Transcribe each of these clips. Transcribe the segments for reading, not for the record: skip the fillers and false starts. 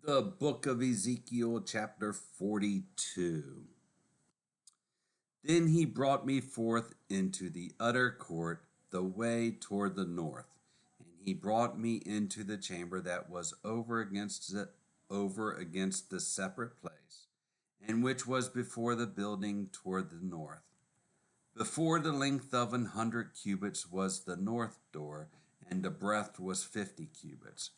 The book of Ezekiel, chapter 42. Then he brought me forth into the utter court, the way toward the north. And he brought me into the chamber that was over against the separate place, and which was before the building toward the north. Before the length of 100 cubits was the north door, and the breadth was 50 cubits.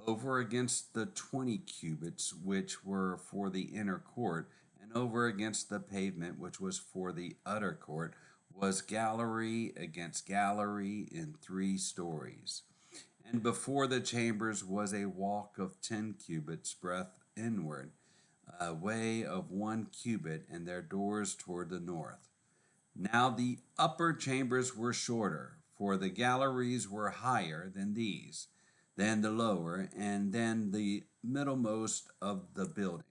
Over against the 20 cubits which were for the inner court, and over against the pavement which was for the utter court, was gallery against gallery in 3 stories. And before the chambers was a walk of 10 cubits breadth inward, a way of 1 cubit, and their doors toward the north. Now the upper chambers were shorter, for the galleries were higher than these, than the lower, and than the middlemost of the building.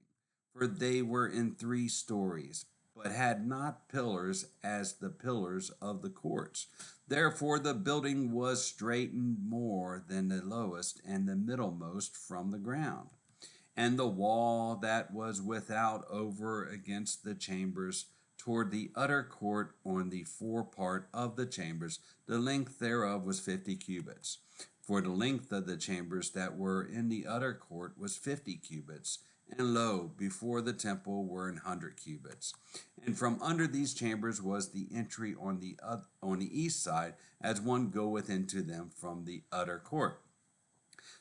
For they were in 3 stories, but had not pillars as the pillars of the courts. Therefore the building was straitened more than the lowest and the middlemost from the ground. And the wall that was without over against the chambers toward the utter court on the forepart of the chambers, the length thereof was 50 cubits. For the length of the chambers that were in the utter court was 50 cubits, and lo, before the temple were 100 cubits. And from under these chambers was the entry on the east side, as one goeth into them from the utter court.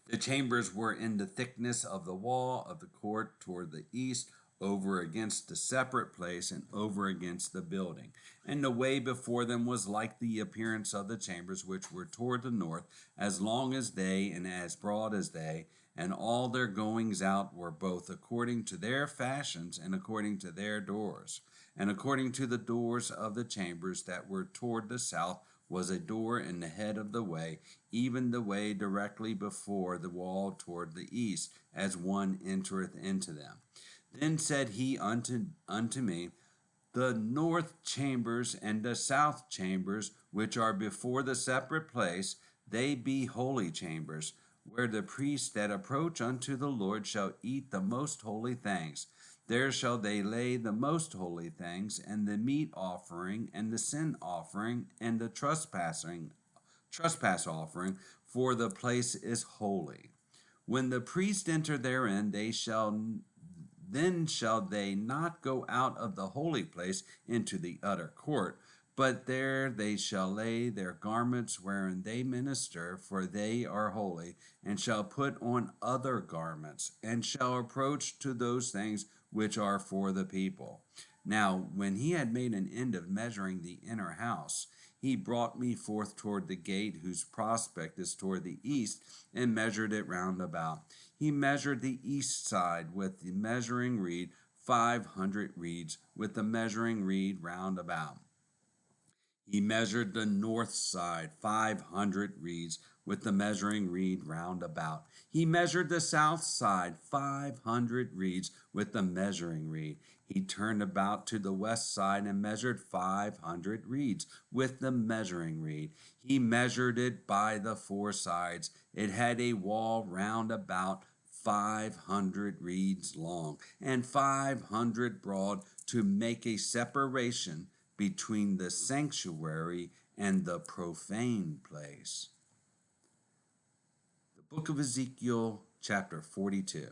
The chambers were in the thickness of the wall of the court toward the east, over against the separate place, and over against the building. And the way before them was like the appearance of the chambers which were toward the north, as long as they, and as broad as they, and all their goings out were both according to their fashions, and according to their doors. And according to the doors of the chambers that were toward the south was a door in the head of the way, even the way directly before the wall toward the east, as one entereth into them. Then said he unto me, the north chambers and the south chambers, which are before the separate place, they be holy chambers, where the priests that approach unto the Lord shall eat the most holy things. There shall they lay the most holy things, and the meat offering, and the sin offering, and the trespass offering, for the place is holy. When the priests enter therein, then shall they not go out of the holy place into the utter court, but there they shall lay their garments wherein they minister, for they are holy, and shall put on other garments, and shall approach to those things which are for the people. Now, when he had made an end of measuring the inner house, he brought me forth toward the gate whose prospect is toward the east, and measured it round about. He measured the east side with the measuring reed, 500 reeds, with the measuring reed round about. He measured the north side, 500 reeds, with the measuring reed round about. He measured the south side, 500 reeds, with the measuring reed. He turned about to the west side and measured 500 reeds, with the measuring reed. He measured it by the 4 sides. It had a wall round about 500 reeds long, and 500 broad, to make a separation between the sanctuary and the profane place. The book of Ezekiel, chapter 42.